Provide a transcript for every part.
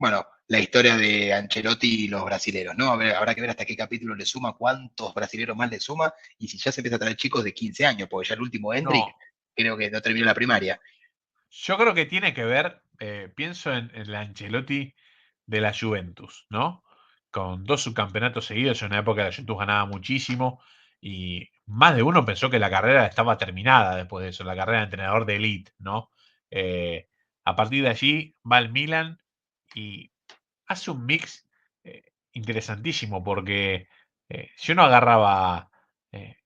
Bueno, la historia de Ancelotti y los brasileros, ¿no? Habrá que ver hasta qué capítulo le suma, cuántos brasileros más le suma, y si ya se empieza a traer chicos de 15 años, porque ya el último Endrick No, creo que no terminó la primaria. yo creo que tiene que ver, pienso en la Ancelotti de la Juventus, ¿no? Con 2 subcampeonatos seguidos, en una época la Juventus ganaba muchísimo y más de uno pensó que la carrera estaba terminada después de eso, la carrera de entrenador de élite, ¿no? Eh, a partir de allí va al Milan y hace un mix interesantísimo porque si uno agarraba eh,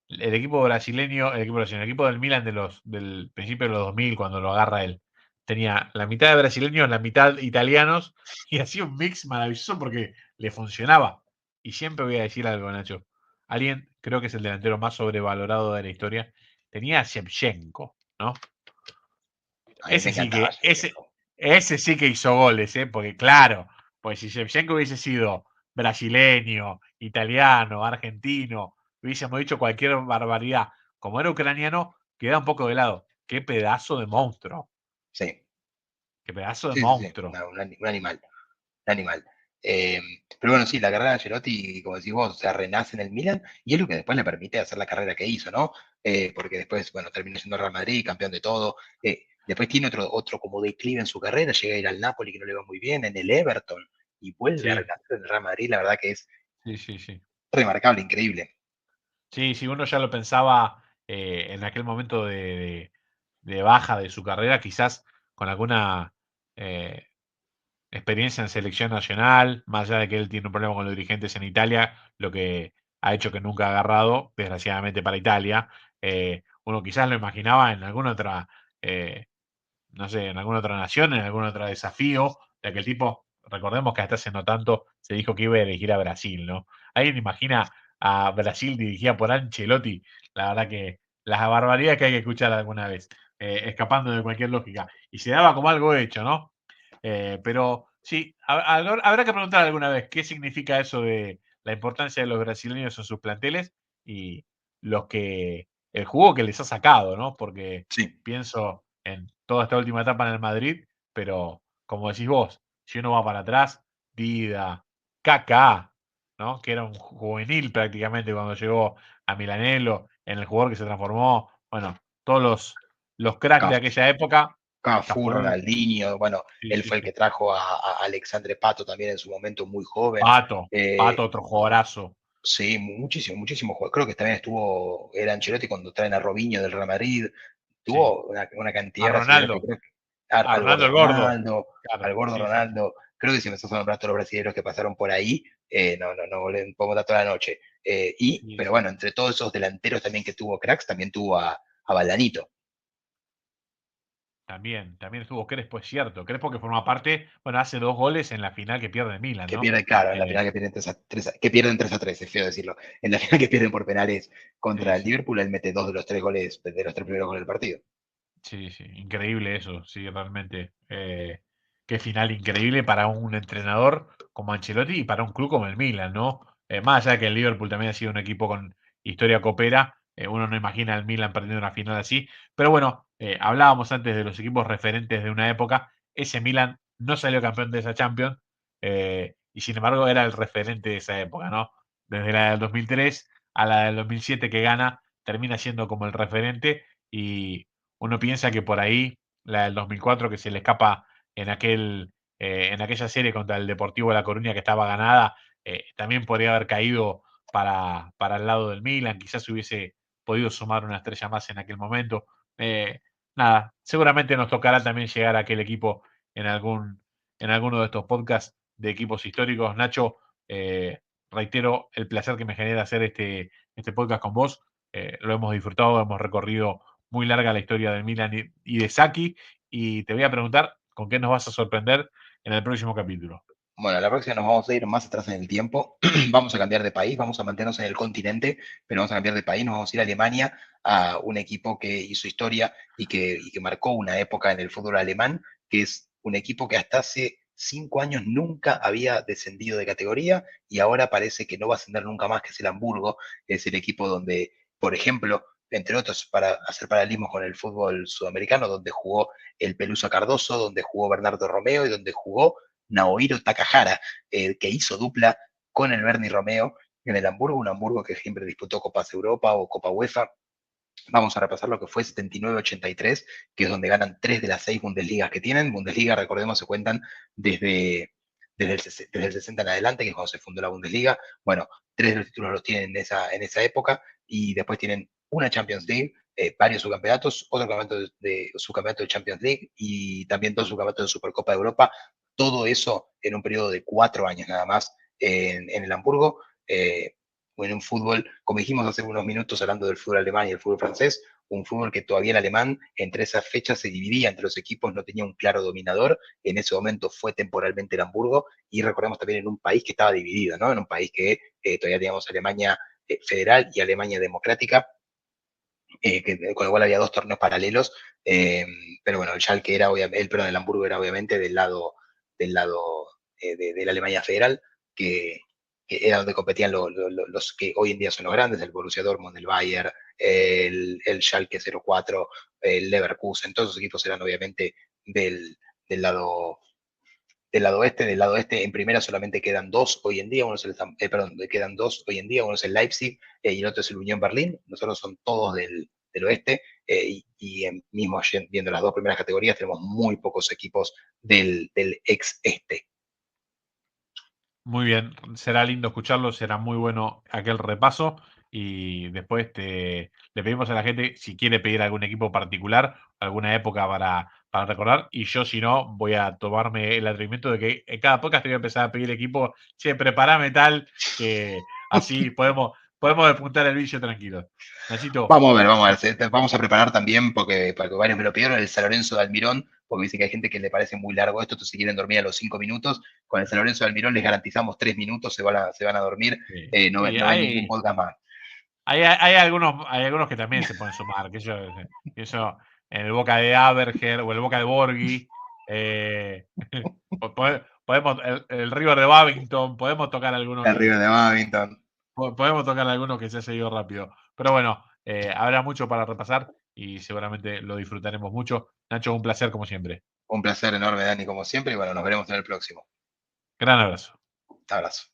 el equipo del Milan del principio de los 2000 cuando lo agarra él, tenía la mitad de brasileños, la mitad italianos, y hacía un mix maravilloso porque le funcionaba. Y siempre voy a decir algo, Nacho. Alguien, creo que es el delantero más sobrevalorado de la historia, tenía a Shevchenko, ¿no? A mí me Ese sí encantaba que, ese, Shevchenko. ese sí que hizo goles, ¿eh? Porque claro, pues si Shevchenko hubiese sido brasileño, italiano, argentino, hubiésemos dicho cualquier barbaridad. Como era ucraniano, queda un poco de lado. Qué pedazo de monstruo. Sí, Qué pedazo de sí, sí, sí, monstruo. un animal, un animal. Eh, pero bueno, sí, la carrera de Ancelotti, como decís vos, o sea, renace en el Milan y es lo que después le permite hacer la carrera que hizo, ¿no? Porque después, bueno, terminó siendo Real Madrid, campeón de todo. Después tiene otro como declive en su carrera, llega a ir al Napoli que no le va muy bien, en el Everton y vuelve a Sí, renacer en el Real Madrid, la verdad que es sí, sí, sí. remarcable, increíble. Sí, si uno ya lo pensaba en aquel momento de baja de su carrera, quizás con alguna eh, experiencia en selección nacional, más allá de que él tiene un problema con los dirigentes en Italia, lo que ha hecho que nunca ha agarrado, desgraciadamente para Italia. Uno quizás lo imaginaba en alguna otra, eh, no sé, en alguna otra nación, en algún otro desafío, de que el tipo, recordemos que hasta hace no tanto se dijo que iba a elegir a Brasil, ¿no? ¿Alguien imagina a Brasil dirigida por Ancelotti? La verdad que las barbaridades que hay que escuchar alguna vez, escapando de cualquier lógica. Y se daba como algo hecho, ¿no? Pero sí, habrá que preguntar alguna vez qué significa eso de la importancia de los brasileños en sus planteles y los que el jugo que les ha sacado, ¿no? Porque Sí, pienso en toda esta última etapa en el Madrid, pero como decís vos, si uno va para atrás, Dida, Kaká, ¿no? Que era un juvenil prácticamente cuando llegó a Milanello, en el jugador que se transformó, bueno, todos los cracks de aquella época, Cafú, Cafú, Ronaldinho, bueno, sí, él sí, fue el sí. que trajo a Alexandre Pato también en su momento muy joven. Pato, Eh, Pato, otro jugadorazo. sí, muchísimo, muchísimo jugador. Creo que también estuvo, era Ancelotti cuando traen a Robinho del Real Madrid. Sí. Tuvo una cantidad A de brasileños que Ronaldo, creo que a Ronaldo el gordo. Al Claro, gordo sí, sí, sí. Ronaldo. Creo que si me estás hablando de todos los brasileños que pasaron por ahí, no podemos dar toda la noche. Sí, Pero sí. bueno, entre todos esos delanteros también que tuvo cracks, también tuvo a Valdanito. También estuvo Crespo, es cierto. Crespo que forma parte, bueno, hace 2 goles en la final que pierde Milan, Que ¿no? pierden, claro, en la Eh, final que pierden 3-3, que pierden 3-3, es feo decirlo. En la final que pierden por penales sí, contra el sí. Liverpool, él mete dos de los tres goles, de los tres primeros goles del partido. Sí, sí, increíble eso, sí, realmente. Qué final increíble para un entrenador como Ancelotti y para un club como el Milan, ¿no? Más allá de que el Liverpool también ha sido un equipo con historia copera, uno no imagina al Milan perdiendo una final así. Pero bueno, hablábamos antes de los equipos referentes de una época. Ese Milan no salió campeón de esa Champions y sin embargo era el referente de esa época, ¿no? Desde la del 2003 a la del 2007 que gana, termina siendo como el referente y uno piensa que por ahí, la del 2004 que se le escapa en en aquella serie contra el Deportivo de La Coruña que estaba ganada, también podría haber caído para el lado del Milan, quizás hubiese podido sumar una estrella más en aquel momento. Eh, nada, seguramente nos tocará también llegar a aquel equipo en en alguno de estos podcasts de equipos históricos. Nacho, reitero el placer que me genera hacer este podcast con vos. Lo hemos disfrutado, hemos recorrido muy larga la historia del Milan y de Saki. Y te voy a preguntar con qué nos vas a sorprender en el próximo capítulo. Bueno, la próxima nos vamos a ir más atrás en el tiempo, vamos a cambiar de país, vamos a mantenernos en el continente, pero vamos a cambiar de país, nos vamos a ir a Alemania, a un equipo que hizo historia y que marcó una época en el fútbol alemán, que es un equipo que hasta hace 5 años nunca había descendido de categoría y ahora parece que no va a ascender nunca más, que es el Hamburgo, que es el equipo donde, por ejemplo, entre otros, para hacer paralelismos con el fútbol sudamericano, donde jugó el Peluso Cardoso, donde jugó Bernardo Romeo y donde jugó Naohiro Takahara, que hizo dupla con el Bernie Romeo en el Hamburgo, un Hamburgo que siempre disputó Copas Europa o Copa UEFA. Vamos a repasar lo que fue 79-83, que es donde ganan 3 de las 6 Bundesligas que tienen. Bundesliga, recordemos, se cuentan desde el 60 en adelante, que es cuando se fundó la Bundesliga. Bueno, 3 de los títulos los tienen en esa época y después tienen una Champions League, varios subcampeonatos, otro subcampeonato de Champions League y también 2 subcampeonatos de Supercopa de Europa. Todo eso en un periodo de 4 años nada más en el Hamburgo. O en un fútbol, como dijimos hace unos minutos hablando del fútbol alemán y el fútbol francés, un fútbol que todavía el alemán entre esas fechas se dividía entre los equipos, no tenía un claro dominador, en ese momento fue temporalmente el Hamburgo, y recordemos también en un país que estaba dividido, ¿no? En un país que todavía teníamos Alemania federal y Alemania democrática, con lo cual había 2 torneos paralelos, pero bueno, el Schalke era obviamente, perdón, el Hamburgo era obviamente del lado de la Alemania federal, que, que era donde competían los que hoy en día son los grandes, el Borussia Dortmund, el Bayern, el Schalke 04, el Leverkusen, todos esos equipos eran obviamente del, del lado del lado este, en primera solamente quedan 2 hoy en día, quedan 2 hoy en día, uno es el Leipzig y el otro es el Unión Berlín, nosotros son todos del oeste, y mismo viendo las 2 primeras categorías tenemos muy pocos equipos del ex este. Muy bien, será lindo escucharlo, será muy bueno aquel repaso y después le pedimos a la gente si quiere pedir algún equipo particular, alguna época para recordar y yo si no voy a tomarme el atrevimiento de que en cada podcast te voy a empezar a pedir equipo, che, preparame tal, que así podemos despuntar el vicio tranquilo. Nachito, Vamos a ver, vamos a preparar también, porque varios me lo pidieron, el San Lorenzo de Almirón, porque dicen que hay gente que le parece muy largo esto, entonces si quieren dormir a los 5 minutos, con el San Lorenzo de Almirón les garantizamos 3 minutos, se van a dormir, no, sí, no ven ningún podcast más. hay algunos que también se pueden sumar, que eso en el Boca de Aberger o el Boca de Borghi, podemos el River de Babington, podemos tocar algunos El River de Badminton. podemos tocar algunos que se ha seguido rápido. Pero bueno, habrá mucho para repasar y seguramente lo disfrutaremos mucho. Nacho, un placer como siempre. Un placer enorme, Dani, como siempre, y bueno, nos veremos en el próximo. Gran abrazo. Abrazo.